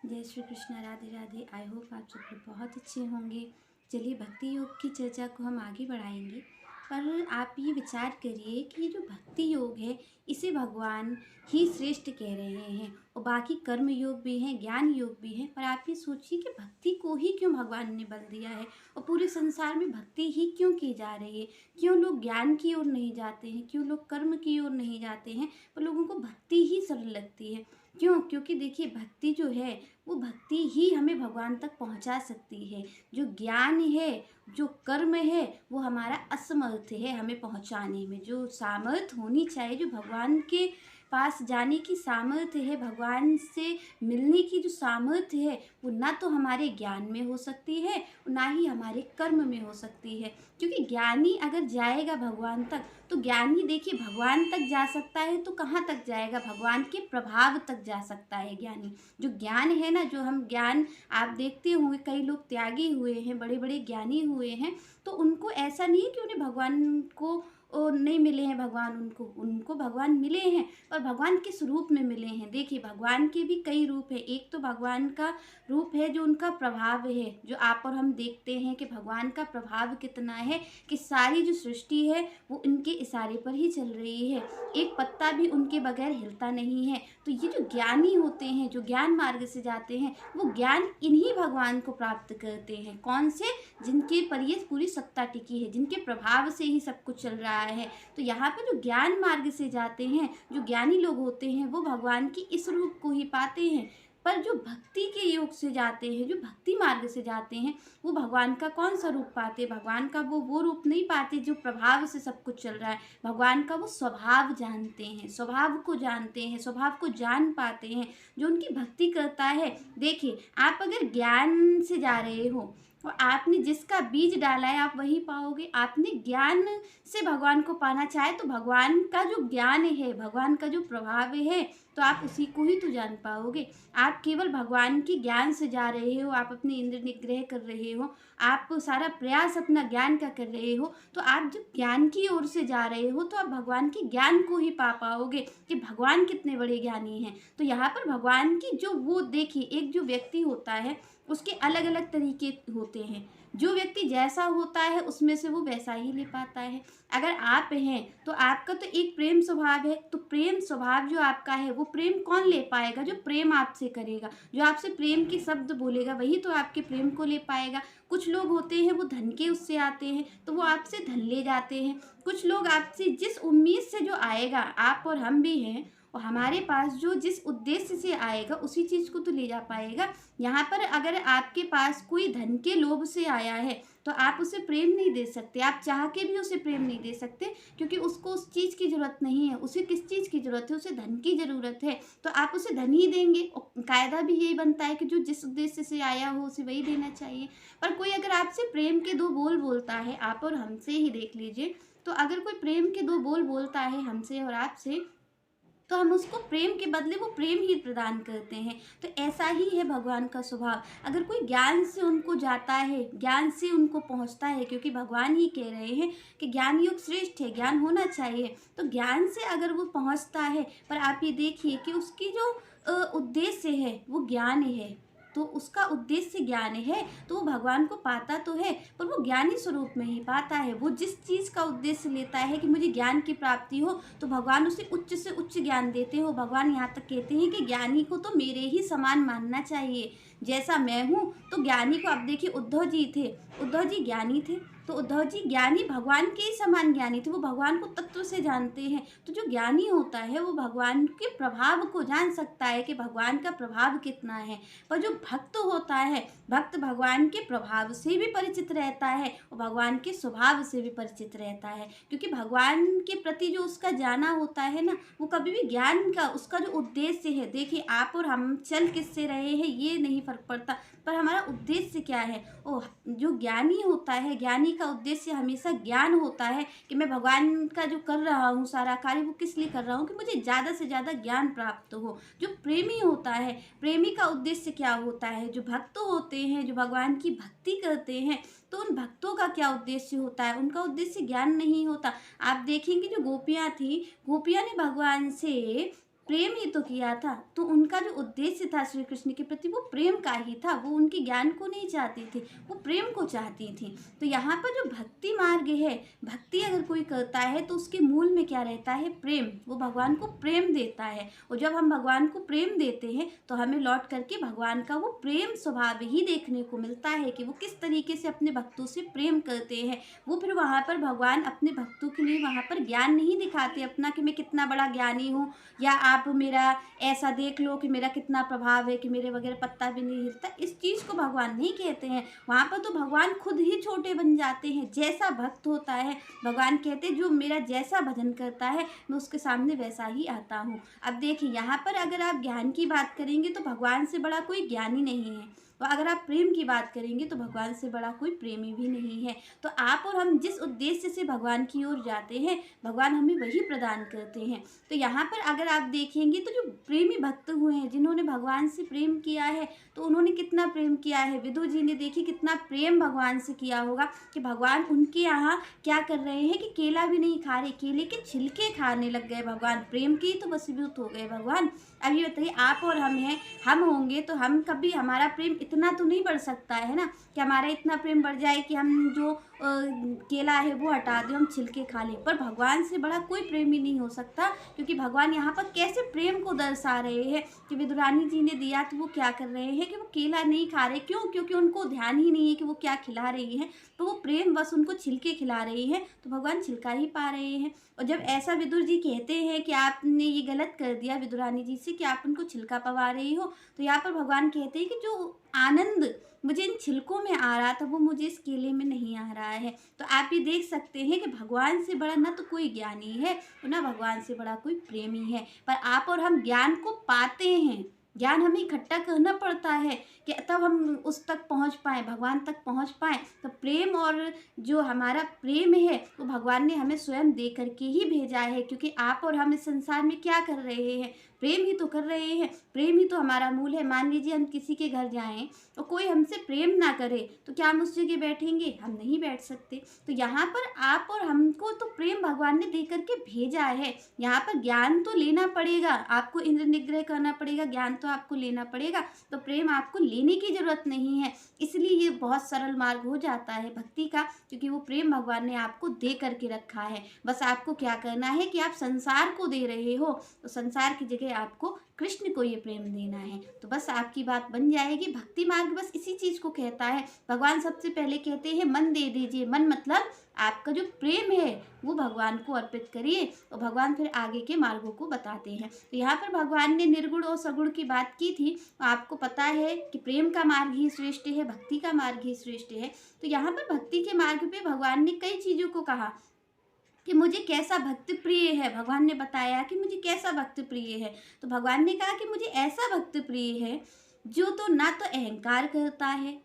जय Shri Krishna, Radhe Radhe. I hope आप सब लोग बहुत अच्छे होंगे। चलिए भक्ति योग की चर्चा को हम आगे बढ़ाएंगे। पर आप ये विचार करिए कि ये जो भक्ति योग है इसे भगवान ही श्रेष्ठ कह रहे हैं, और बाकी कर्म योग भी हैं, ज्ञान योग भी हैं। पर आप ये सोचिए कि भक्ति को ही क्यों भगवान ने बल दिया है, और पूरे संसार में भक्ति ही क्यों की जा रही है। क्यों लोग ज्ञान की ओर नहीं जाते हैं, क्यों लोग कर्म की ओर नहीं जाते हैं, पर लोगों को भक्ति ही सरल लगती है। क्यों? क्योंकि देखिए भक्ति जो है वो भक्ति ही हमें भगवान तक पहुंचा सकती है। जो ज्ञान है, जो कर्म है, वो हमारा असमर्थ है हमें पहुंचाने में। जो सामर्थ्य होनी चाहिए, जो भगवान के पास जाने की सामर्थ्य है, भगवान से मिलने की जो सामर्थ्य है, वो ना तो हमारे ज्ञान में हो सकती है, ना ही हमारे कर्म में हो सकती है। क्योंकि ज्ञानी अगर जाएगा भगवान तक, तो ज्ञानी देखिए भगवान तक जा सकता है तो कहाँ तक जाएगा, भगवान के प्रभाव तक जा सकता है ज्ञानी। जो ज्ञान है ना, जो हम ज्ञान, आप देखते होंगे कई लोग त्यागी हुए हैं, बड़े बड़े ज्ञानी हुए हैं, तो उनको ऐसा नहीं है कि उन्हें भगवान को नहीं मिले हैं। भगवान उनको उनको भगवान मिले हैं, पर भगवान किस रूप में मिले हैं। देखिए भगवान के भी कई रूप है। एक तो भगवान का रूप है जो उनका प्रभाव है, जो आप और हम देखते हैं कि भगवान का प्रभाव कितना है, कि सारी जो सृष्टि है वो इनके इशारे पर ही चल रही है। एक पत्ता भी उनके बगैर हिलता नहीं है। तो ये जो ज्ञानी होते हैं, जो ज्ञान मार्ग से जाते हैं, वो ज्ञान इन्हीं भगवान को प्राप्त करते हैं। कौन से? जिनके पर ये पूरी सत्ता टिकी है, जिनके प्रभाव से ही सब कुछ चल रहा है। तो यहाँ पे जो ज्ञान मार्ग से जाते हैं, जो ज्ञानी लोग होते हैं, वो भगवान की इस रूप को ही पाते हैं। पर जो भक्ति के योग से जाते हैं, जो भक्ति मार्ग से जाते हैं, वो भगवान का कौन सा रूप पाते? भगवान का वो रूप नहीं पाते जो प्रभाव से सब कुछ चल रहा है। भगवान का वो स्वभाव जानते हैं, स्वभाव को जानते हैं, स्वभाव को जान पाते हैं। जो उनकी भक्ति करता है, देखिए आप अगर ज्ञान से जा रहे हो और आपने जिसका बीज डाला है आप वही पाओगे। आपने ज्ञान से भगवान को पाना चाहे तो भगवान का जो ज्ञान है, भगवान का जो प्रभाव है, तो आप उसी को ही तो जान पाओगे। आप केवल भगवान के ज्ञान से जा रहे हो, आप अपने इंद्र निग्रह कर रहे हो, आप सारा प्रयास अपना ज्ञान का कर रहे हो, तो आप जब ज्ञान की ओर से जा रहे हो तो आप भगवान के ज्ञान को ही पा पाओगे कि भगवान कितने बड़े ज्ञानी हैं। तो यहाँ पर भगवान की जो वो देखिए, एक जो व्यक्ति होता है उसके अलग अलग तरीके होते हैं। जो व्यक्ति जैसा होता है उसमें से वो वैसा ही ले पाता है। अगर आप हैं तो आपका तो एक प्रेम स्वभाव है, तो प्रेम स्वभाव जो आपका है वो प्रेम कौन ले पाएगा? जो प्रेम आपसे करेगा, जो आपसे प्रेम के शब्द बोलेगा, वही तो आपके प्रेम को ले पाएगा। कुछ लोग होते हैं वो धन के उससे आते हैं तो वो आपसे धन ले जाते हैं। कुछ लोग आपसे जिस उम्मीद से जो आएगा, आप और हम भी हैं, और हमारे पास जो जिस उद्देश्य से आएगा उसी चीज़ को तो ले जा पाएगा। यहाँ पर अगर आपके पास कोई धन के लोभ से आया है तो आप उसे प्रेम नहीं दे सकते, आप चाह के भी उसे प्रेम नहीं दे सकते, क्योंकि उसको उस चीज़ की ज़रूरत नहीं है। उसे किस चीज़ की ज़रूरत है? उसे धन की ज़रूरत है, तो आप उसे धन ही देंगे। और कायदा भी यही बनता है कि जो जिस उद्देश्य से आया हो उसे वही देना चाहिए। पर कोई अगर आपसे प्रेम के दो बोल बोलता है, आप और हमसे ही देख लीजिए, तो अगर कोई प्रेम के दो बोल बोलता है हमसे और आपसे, तो हम उसको प्रेम के बदले वो प्रेम ही प्रदान करते हैं। तो ऐसा ही है भगवान का स्वभाव। अगर कोई ज्ञान से उनको जाता है, ज्ञान से उनको पहुंचता है, क्योंकि भगवान ही कह रहे हैं कि ज्ञान योग श्रेष्ठ है, ज्ञान होना चाहिए, तो ज्ञान से अगर वो पहुंचता है, पर आप ये देखिए कि उसकी जो उद्देश्य है वो ज्ञान है, तो उसका उद्देश्य ज्ञान है, तो वो भगवान को पाता तो है, पर वो ज्ञानी स्वरूप में ही पाता है। वो जिस चीज़ का उद्देश्य लेता है कि मुझे ज्ञान की प्राप्ति हो, तो भगवान उसे उच्च से उच्च ज्ञान देते हो। भगवान यहाँ तक कहते हैं कि ज्ञानी को तो मेरे ही समान मानना चाहिए, जैसा मैं हूँ। तो ज्ञानी को, अब देखिए उद्धव जी थे, उद्धव जी ज्ञानी थे, तो उद्धव जी ज्ञानी, भगवान के ही समान ज्ञानी थे। वो भगवान को तत्व से जानते हैं। तो जो ज्ञानी होता है वो भगवान के प्रभाव को जान सकता है कि भगवान का प्रभाव कितना है। पर जो भक्त होता है, भक्त भगवान के प्रभाव से भी परिचित रहता है और भगवान के स्वभाव से भी परिचित रहता है, क्योंकि भगवान के प्रति जो उसका जाना होता है ना, वो कभी भी ज्ञान का, उसका जो उद्देश्य है, देखिए आप और हम चल किससे रहे हैं ये नहीं फर्क पड़ता, पर हमारा उद्देश्य क्या है। ओ, जो ज्ञानी होता है, ज्ञानी का उद्देश्य हमेशा ज्ञान होता है कि मैं भगवान का जो कर रहा हूँ सारा कार्य, वो किस लिए कर रहा हूँ, कि मुझे ज़्यादा से ज़्यादा ज्ञान प्राप्त हो। जो प्रेमी होता है, प्रेमी का उद्देश्य क्या होता है? जो भक्त होते हैं, जो भगवान की भक्ति करते हैं, तो उन भक्तों का क्या उद्देश्य होता है? उनका उद्देश्य ज्ञान नहीं होता। आप देखेंगे जो गोपियाँ थी, गोपियाँ ने भगवान से प्रेम ही तो किया था। तो उनका जो उद्देश्य था श्री कृष्ण के प्रति वो प्रेम का ही था, वो उनके ज्ञान को नहीं चाहती थी, वो प्रेम को चाहती थी। तो यहाँ पर जो भक्ति मार्ग है, भक्ति अगर कोई करता है तो उसके मूल में क्या रहता है? प्रेम। वो भगवान को प्रेम देता है, और जब हम भगवान को प्रेम देते हैं तो हमें लौट करके भगवान का वो प्रेम स्वभाव ही देखने को मिलता है कि वो किस तरीके से अपने भक्तों से प्रेम करते हैं। वो फिर वहाँ पर भगवान अपने भक्तों के लिए वहाँ पर ज्ञान नहीं दिखाते अपना कि मैं कितना बड़ा ज्ञानी हूँ, या आप मेरा ऐसा देख लो कि मेरा कितना प्रभाव है कि मेरे वगैरह पत्ता भी नहीं हिलता। इस चीज़ को भगवान नहीं कहते हैं। वहाँ पर तो भगवान खुद ही छोटे बन जाते हैं। जैसा भक्त होता है, भगवान कहते हैं जो मेरा जैसा भजन करता है मैं उसके सामने वैसा ही आता हूँ। अब देखिए यहाँ पर अगर आप ज्ञान की बात करेंगे तो भगवान से बड़ा कोई ज्ञानी नहीं है, और अगर आप प्रेम की बात करेंगे तो भगवान से बड़ा कोई प्रेमी भी नहीं है। तो आप और हम जिस उद्देश्य से भगवान की ओर जाते हैं, भगवान हमें वही प्रदान करते हैं। तो यहाँ पर अगर आप देखेंगे तो जो प्रेमी भक्त हुए हैं, जिन्होंने भगवान से प्रेम किया है, तो उन्होंने कितना प्रेम किया है। विदुर जी ने देखिए कितना प्रेम भगवान से किया होगा कि भगवान उनके यहाँ क्या कर रहे हैं कि केला भी नहीं खा रहे, केले के छिलके खाने लग गए। भगवान प्रेम के ही तो वशीभूत हो गए भगवान। अब ये बताइए आप और हम हैं, हम होंगे तो हम कभी, हमारा प्रेम इतना तो नहीं बढ़ सकता है ना कि हमारा इतना प्रेम बढ़ जाए कि हम जो केला है वो हटा दें, हम छिलके खा लें। पर भगवान से बड़ा कोई प्रेम ही नहीं हो सकता, क्योंकि भगवान यहाँ पर कैसे प्रेम को दर्शा रहे हैं कि विदुरानी जी ने दिया तो वो क्या कर रहे हैं कि वो केला नहीं खा रहे। क्यों? क्योंकि उनको ध्यान ही नहीं है कि वो क्या खिला रही हैं, तो वो प्रेम बस उनको छिलके खिला रही हैं, तो भगवान छिलका ही पा रहे हैं। और जब ऐसा विदुर जी कहते हैं कि आपने ये गलत कर दिया विदुरानी जी से कि आप उनको छिलका पवा रही हो, तो यहाँ पर भगवान कहते हैं कि जो आनंद मुझे इन छिलकों में आ रहा था वो मुझे इस केले में नहीं आ रहा है। तो आप ये देख सकते हैं कि भगवान से बड़ा ना तो कोई ज्ञानी है और ना भगवान से बड़ा कोई प्रेमी है। पर आप और हम ज्ञान को पाते हैं, ज्ञान हमें इकट्ठा करना पड़ता है कि तब हम उस तक पहुंच पाएँ, भगवान तक पहुंच पाएँ। तो प्रेम, और जो हमारा प्रेम है वो भगवान ने हमें स्वयं दे करके ही भेजा है, क्योंकि आप और हम इस संसार में क्या कर रहे हैं? प्रेम ही तो कर रहे हैं। प्रेम ही तो हमारा मूल है। मान लीजिए हम किसी के घर जाएं और कोई हमसे प्रेम ना करे तो क्या हम उस जगह बैठेंगे? हम नहीं बैठ सकते। तो यहाँ पर आप और हमको तो प्रेम भगवान ने दे करके भेजा है। यहाँ पर ज्ञान तो लेना पड़ेगा, आपको इंद्र निग्रह करना पड़ेगा, ज्ञान तो आपको लेना पड़ेगा। तो प्रेम आपको लेने की ज़रूरत नहीं है, इसलिए ये बहुत सरल मार्ग हो जाता है भक्ति का, क्योंकि वो प्रेम भगवान ने आपको दे करके रखा है। बस आपको क्या करना है कि आप संसार को दे रहे हो, तो संसार की जगह आपको कृष्ण को ये प्रेम देना है, तो बस आपकी बात बन जाएगी। भक्ति मार्ग बस इसी चीज़ को कहता है। भगवान सबसे पहले कहते हैं मन दे दीजिए। मन मतलब आपका जो प्रेम है वो भगवान को अर्पित करिए, और भगवान फिर आगे के मार्गों को बताते हैं। तो यहाँ पर भगवान ने निर्गुण और सगुण की बात की थी। तो आपको पता है कि प्रेम का मार्ग ही श्रेष्ठ है, भक्ति का मार्ग ही श्रेष्ठ है। तो यहाँ पर भक्ति के मार्ग पे भगवान ने कई चीज़ों को कहा कि मुझे कैसा भक्त प्रिय है। भगवान ने बताया कि मुझे कैसा भक्त प्रिय है। तो भगवान ने कहा कि मुझे ऐसा भक्त प्रिय है जो तो ना तो अहंकार करता है,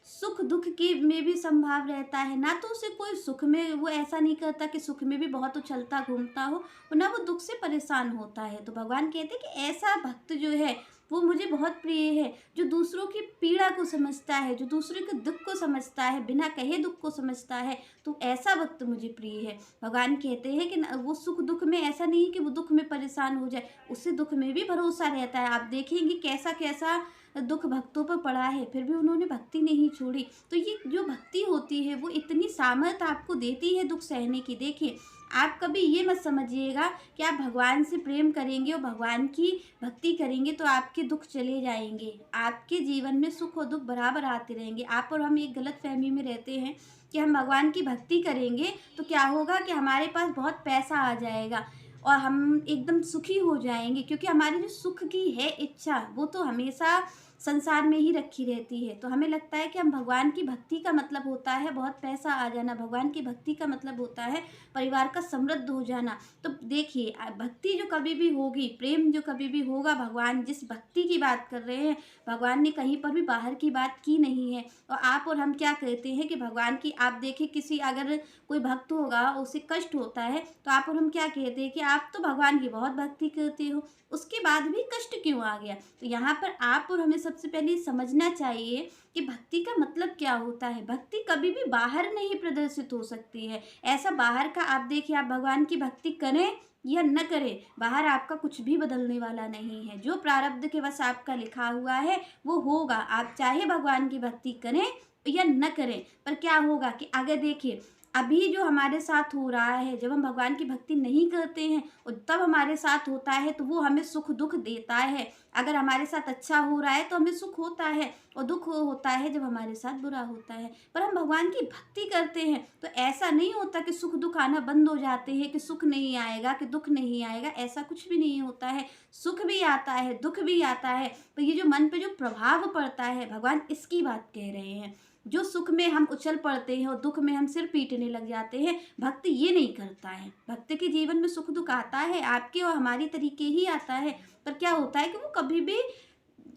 सुख दुख के में भी संभाव रहता है, ना तो उसे कोई सुख में, वो ऐसा नहीं करता कि सुख में भी बहुत उछलता घूमता हो, और ना वो दुख से परेशान होता है। तो भगवान कहते हैं कि ऐसा भक्त जो है वो मुझे बहुत प्रिय है, जो दूसरों की पीड़ा को समझता है, जो दूसरे के दुख को समझता है, बिना कहे दुख को समझता है, तो ऐसा भक्त मुझे प्रिय है। भगवान कहते हैं कि वो सुख दुख में ऐसा नहीं कि वो दुख में परेशान हो जाए, उससे दुख में भी भरोसा रहता है। आप देखेंगे कैसा कैसा दुख भक्तों पर पड़ा है, फिर भी उन्होंने भक्ति नहीं छोड़ी। तो ये जो भक्ति होती है वो इतनी सामर्थ आपको देती है दुख सहने की। देखिए, आप कभी ये मत समझिएगा कि आप भगवान से प्रेम करेंगे और भगवान की भक्ति करेंगे तो आपके दुख चले जाएंगे। आपके जीवन में सुख और दुख बराबर आते रहेंगे। आप और हम एक गलत फहमी में रहते हैं कि हम भगवान की भक्ति करेंगे तो क्या होगा कि हमारे पास बहुत पैसा आ जाएगा और हम एकदम सुखी हो जाएंगे, क्योंकि हमारी जो सुख की है इच्छा वो तो हमेशा संसार में ही रखी रहती है। तो हमें लगता है कि हम भगवान की भक्ति का मतलब होता है बहुत पैसा आ जाना, भगवान की भक्ति का मतलब होता है परिवार का समृद्ध हो जाना। तो देखिए, भक्ति जो कभी भी होगी, प्रेम जो कभी भी होगा, भगवान जिस भक्ति की बात कर रहे हैं, भगवान ने कहीं पर भी बाहर की बात की नहीं है। और आप और हम क्या कहते हैं कि भगवान की, आप देखें किसी अगर कोई भक्त होगा उसे कष्ट होता है तो आप और हम क्या कहते हैं कि आप तो भगवान की बहुत भक्ति करते हो, उसके बाद भी कष्ट क्यों आ गया? तो यहाँ पर आप और हमें सबसे पहले समझना चाहिए कि भक्ति का मतलब क्या होता है। भक्ति कभी भी बाहर नहीं प्रदर्शित हो सकती है। ऐसा बाहर का आप देखिए, आप भगवान की भक्ति करें या न करें, बाहर आपका कुछ भी बदलने वाला नहीं है। जो प्रारब्ध के वश आपका लिखा हुआ है वो होगा। आप चाहे भगवान की भक्ति करें या न करें, पर क्या होगा कि अगर देखिए अभी जो हमारे साथ हो रहा है, जब हम भगवान की भक्ति नहीं करते हैं और तब हमारे साथ होता है तो वो हमें सुख दुख देता है। अगर हमारे साथ अच्छा हो रहा है तो हमें सुख होता है, और दुख होता है जब हमारे साथ बुरा होता है। पर हम भगवान की भक्ति करते हैं तो ऐसा नहीं होता कि सुख दुख आना बंद हो जाते हैं, कि सुख नहीं आएगा, कि दुख नहीं आएगा, ऐसा कुछ भी नहीं होता है। सुख भी आता है, दुख भी आता है, पर ये जो मन पे जो प्रभाव पड़ता है, भगवान इसकी बात कह रहे हैं। जो सुख में हम उछल पड़ते हैं और दुख में हम सिर पीटने लग जाते हैं, भक्त ये नहीं करता है। भक्त के जीवन में सुख दुख आता है, आपके और हमारी तरीके ही आता है, पर क्या होता है कि वो कभी भी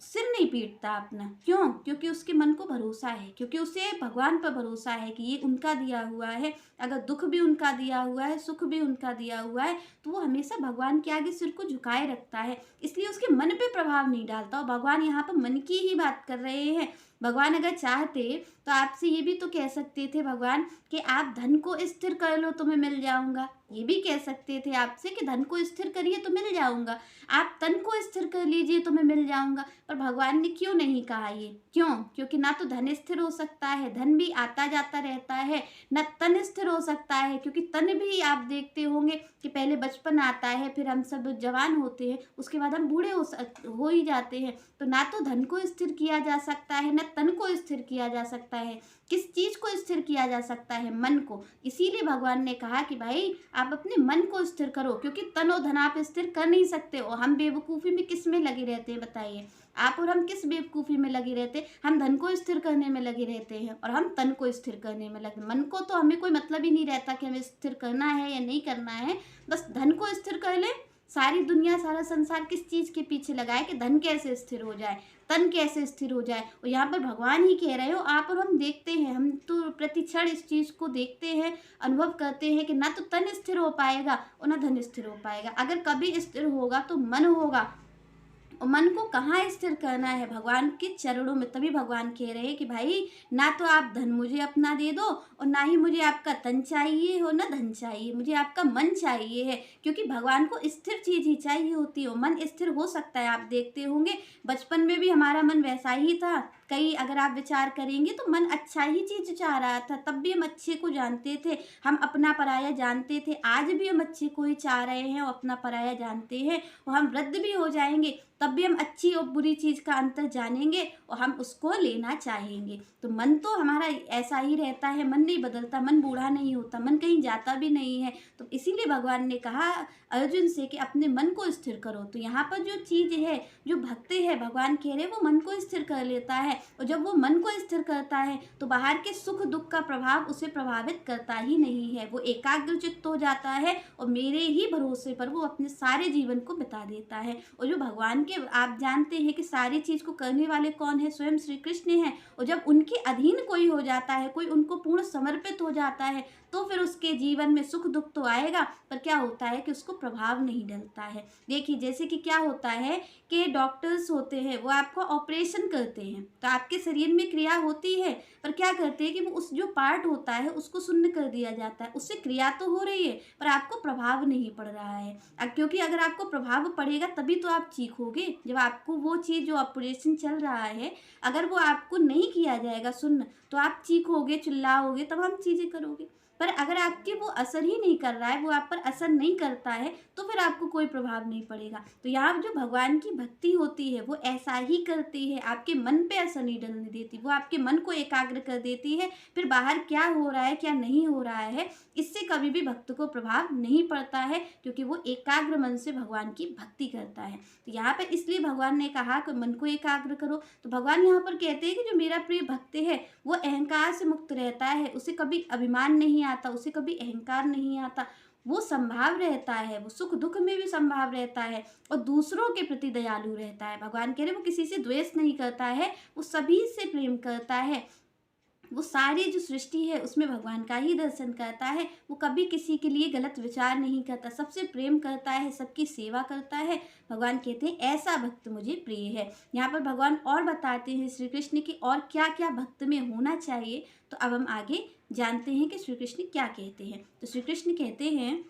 सिर नहीं पीटता अपना। क्यों? क्योंकि उसके मन को भरोसा है, क्योंकि उसे भगवान पर भरोसा है कि ये उनका दिया हुआ है। अगर दुख भी उनका दिया हुआ है, सुख भी उनका दिया हुआ है, तो वो हमेशा भगवान के आगे सिर को झुकाए रखता है, इसलिए उसके मन पे प्रभाव नहीं डालता। और भगवान यहाँ पर मन की ही बात कर रहे हैं। भगवान अगर चाहते तो आपसे ये भी तो कह सकते थे भगवान कि आप धन को स्थिर कर लो तो मैं मिल जाऊंगा। ये भी कह सकते थे आपसे कि धन को स्थिर करिए तो मिल जाऊंगा, आप तन को स्थिर कर लीजिए तो मैं मिल जाऊंगा। पर भगवान ने क्यों नहीं कहा ये? क्यों? क्योंकि ना तो धन स्थिर हो सकता है, धन भी आता जाता रहता है, न तन स्थिर हो सकता है, क्योंकि तन भी आप देखते होंगे कि पहले बचपन आता है, फिर हम सब जवान होते हैं, उसके बाद हम बूढ़े हो ही जाते हैं। तो ना तो धन को स्थिर किया जा सकता है, न तन को स्थिर किया जा सकता है। किस चीज को स्थिर किया जा सकता है? मन को। इसीलिए भगवान ने कहा कि भाई आप अपने मन को स्थिर करो, क्योंकि तन और धन आप स्थिर कर नहीं सकते। और हम बेवकूफ़ी में किस में लगे रहते हैं बताइए? आप और हम किस बेवकूफ़ी में लगे रहते हैं? हम धन को स्थिर करने में लगे रहते हैं और हम तन को स्थिर करने में लगे। मन को तो हमें कोई मतलब ही नहीं रहता कि हमें स्थिर करना है या नहीं करना है, बस धन को स्थिर कर ले। सारी दुनिया सारा संसार किस चीज़ के पीछे लगा है कि धन कैसे स्थिर हो जाए, तन कैसे स्थिर हो जाए। और यहाँ पर भगवान ही कह रहे हो, आप और हम देखते हैं, हम तो प्रति क्षण इस चीज़ को देखते हैं, अनुभव करते हैं कि ना तो तन स्थिर हो पाएगा और ना धन स्थिर हो पाएगा। अगर कभी स्थिर होगा तो मन होगा, और मन को कहाँ स्थिर करना है? भगवान के चरणों में। तभी भगवान कह रहे हैं कि भाई ना तो आप धन मुझे अपना दे दो, और ना ही मुझे आपका तन चाहिए हो, ना धन चाहिए, मुझे आपका मन चाहिए है। क्योंकि भगवान को स्थिर चीज ही चाहिए होती है। मन स्थिर हो सकता है, आप देखते होंगे बचपन में भी हमारा मन वैसा ही था। कई अगर आप विचार करेंगे तो मन अच्छा ही चीज चाह रहा था, तब भी हम अच्छे को जानते थे, हम अपना पराया जानते थे। आज भी हम अच्छे को ही चाह रहे हैं और अपना पराया जानते हैं, और हम वृद्ध भी हो जाएंगे तब भी हम अच्छी और बुरी चीज़ का अंतर जानेंगे और हम उसको लेना चाहेंगे। तो मन तो हमारा ऐसा ही रहता है, मन नहीं बदलता, मन बूढ़ा नहीं होता, मन कहीं जाता भी नहीं है। तो इसीलिए भगवान ने कहा अर्जुन से कि अपने मन को स्थिर करो। तो यहाँ पर जो चीज़ है, जो भक्त है, भगवान कह रहे वो मन को स्थिर कर लेता है, और जब वो मन को स्थिर करता है तो बाहर के सुख दुख का प्रभाव उसे प्रभावित करता ही नहीं है। वो एकाग्र चित्त हो जाता है और मेरे ही भरोसे पर वो अपने सारे जीवन को बिता देता है। और जो भगवान के, आप जानते हैं कि सारी चीज़ को करने वाले कौन है? स्वयं श्री कृष्ण हैं। और जब उनके अधीन कोई हो जाता है, कोई उनको पूर्ण समर्पित हो जाता है, तो फिर उसके जीवन में सुख दुख तो आएगा, पर क्या होता है कि उसको प्रभाव नहीं डलता है। देखिए जैसे कि क्या होता है कि डॉक्टर्स होते हैं, वो आपको ऑपरेशन करते हैं तो आपके शरीर में क्रिया होती है, पर क्या करते हैं कि वो उस जो पार्ट होता है उसको शून्य कर दिया जाता है। उससे क्रिया तो हो रही है पर आपको प्रभाव नहीं पड़ रहा है। क्योंकि अगर आपको प्रभाव पड़ेगा तभी तो आप चीखोगे। जब आपको वो चीज़ जो ऑपरेशन चल रहा है, अगर वो आपको नहीं किया जाएगा शून्य, तो आप चीखोगे, चिल्लाओगे, तब हम चीज़ें करोगे। पर अगर आपके वो असर ही नहीं कर रहा है, वो आप पर असर नहीं करता है, तो फिर आपको कोई प्रभाव नहीं पड़ेगा। तो यहाँ जो भगवान की भक्ति होती है वो ऐसा ही करती है, आपके मन पे असर नहीं डलने देती, वो आपके मन को एकाग्र कर देती है। फिर बाहर क्या हो रहा है क्या नहीं हो रहा है, इससे कभी भी भक्त को प्रभाव नहीं पड़ता है, क्योंकि वो एकाग्र मन से भगवान की भक्ति करता है। तो यहाँ पर इसलिए भगवान ने कहा कि मन को एकाग्र करो। तो भगवान यहाँ पर कहते हैं कि जो मेरा प्रिय भक्त है वो अहंकार से मुक्त रहता है, उसे कभी अभिमान नहीं आता, उसे कभी अहंकार नहीं आता, वो संभाव रहता है, वो सुख दुख में भी संभाव रहता है, और दूसरों के प्रति दयालु रहता है। भगवान कह रहे वो किसी से द्वेष नहीं करता है, वो सभी से प्रेम करता है। वो सारी जो सृष्टि है उसमें भगवान का ही दर्शन करता है। वो कभी किसी के लिए गलत विचार नहीं करता, सबसे प्रेम करता है, सबकी सेवा करता है। भगवान कहते हैं ऐसा भक्त मुझे प्रिय है। यहाँ पर भगवान और बताते हैं श्री कृष्ण की और क्या क्या भक्त में होना चाहिए। तो अब हम आगे जानते हैं कि श्री कृष्ण क्या कहते हैं। तो श्री कृष्ण कहते हैं,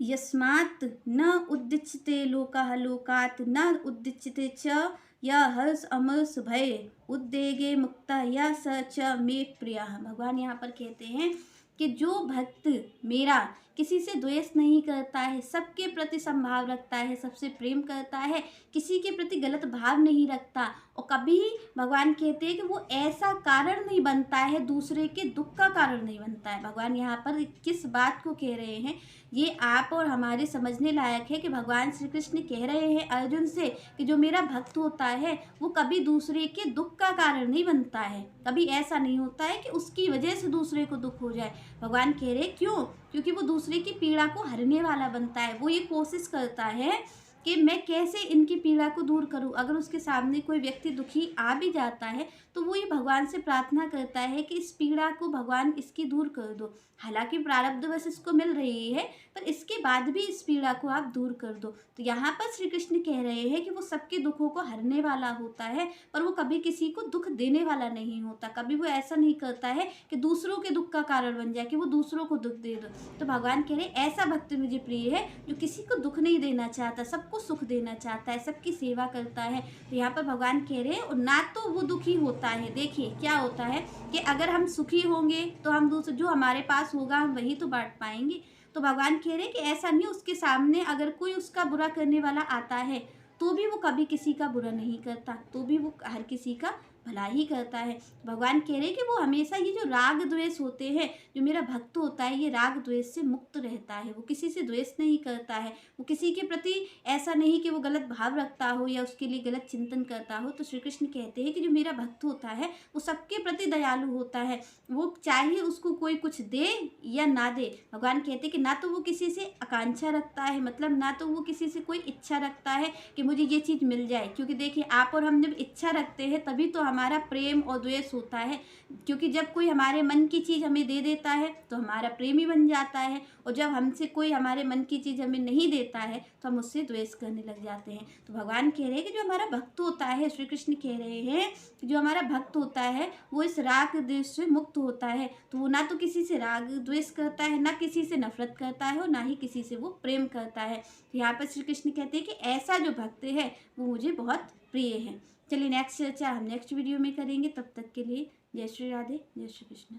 यस्मात् न उद्दिच्यते लोकाः लोकात् न उद्दिच्यते च या हर्ष अमर्ष भय उद्वेगे मुक्ता या स च मे प्रियः। भगवान यहाँ पर कहते हैं कि जो भक्त मेरा किसी से द्वेष नहीं करता है, सबके प्रति समभाव रखता है, सबसे प्रेम करता है, किसी के प्रति गलत भाव नहीं रखता, और कभी भगवान कहते हैं कि वो ऐसा कारण नहीं बनता है, दूसरे के दुख का कारण नहीं बनता है। भगवान यहाँ पर किस बात को कह रहे हैं, ये आप और हमारे समझने लायक है कि भगवान श्री कृष्ण कह रहे हैं अर्जुन से कि जो मेरा भक्त होता है वो कभी दूसरे के दुख का कारण नहीं बनता है। कभी ऐसा नहीं होता है कि उसकी वजह से दूसरे को दुख हो जाए। भगवान कह रहे क्यों? क्योंकि वो दूसरे की पीड़ा को हरने वाला बनता है। वो ये कोशिश करता है कि मैं कैसे इनकी पीड़ा को दूर करूं। अगर उसके सामने कोई व्यक्ति दुखी आ भी जाता है तो वो ये भगवान से प्रार्थना करता है कि इस पीड़ा को भगवान इसकी दूर कर दो। हालांकि प्रारब्ध बस इसको मिल रही है, पर इसके बाद भी इस पीड़ा को आप दूर कर दो। तो यहाँ पर श्री कृष्ण कह रहे हैं कि वो सबके दुखों को हरने वाला होता है, पर वो कभी किसी को दुख देने वाला नहीं होता। कभी वो ऐसा नहीं करता है कि दूसरों के दुख का कारण बन जाए, कि वो दूसरों को दुख दे दो। तो भगवान कह रहे ऐसा भक्त मुझे प्रिय है जो किसी को दुख नहीं देना चाहता, सबको सुख देना चाहता है, सबकी सेवा करता है। तो यहाँ पर भगवान कह रहे हैं ना तो वो दुखी होता है। देखिए क्या होता है कि अगर हम सुखी होंगे तो हम दूसरे जो हमारे पास होगा हम वही तो बांट पाएंगे। तो भगवान कह रहे हैं कि ऐसा नहीं, उसके सामने अगर कोई उसका बुरा करने वाला आता है तो भी वो कभी किसी का बुरा नहीं करता, तो भी वो हर किसी का भला ही करता है। भगवान कह रहे हैं कि वो हमेशा ये जो राग द्वेष होते हैं, जो मेरा भक्त होता है ये राग द्वेष से मुक्त रहता है। वो किसी से द्वेष नहीं करता है, वो किसी के प्रति ऐसा नहीं कि वो गलत भाव रखता हो या उसके लिए गलत चिंतन करता हो। तो श्री कृष्ण कहते हैं कि जो मेरा भक्त होता है वो सबके प्रति दयालु होता है। वो चाहे उसको कोई कुछ दे या ना दे, भगवान कहते हैं कि ना तो वो किसी से आकांक्षा रखता है, मतलब ना तो वो किसी से कोई इच्छा रखता है कि मुझे ये चीज़ मिल जाए। क्योंकि देखिए आप और हम जब इच्छा रखते हैं तभी तो हमारा प्रेम और द्वेष होता है। क्योंकि जब कोई हमारे मन की चीज़ हमें दे देता है तो हमारा प्रेम ही बन जाता है, और जब हमसे कोई हमारे मन की चीज़ हमें नहीं देता है तो हम उससे द्वेष करने लग जाते हैं। तो भगवान कह रहे हैं कि जो हमारा भक्त होता है, श्री कृष्ण कह रहे हैं कि जो हमारा भक्त होता है वो इस राग द्वेष से मुक्त होता है। तो वो ना तो किसी से राग द्वेष करता है, ना किसी से नफरत करता है, और ना ही किसी से वो प्रेम करता है। तो यहाँ पर श्री कृष्ण कहते हैं कि ऐसा जो भक्त है वो मुझे बहुत प्रिय है। चलिए नेक्स्ट चर्चा हम नेक्स्ट वीडियो में करेंगे। तब तक के लिए जय श्री राधे, जय श्री कृष्ण।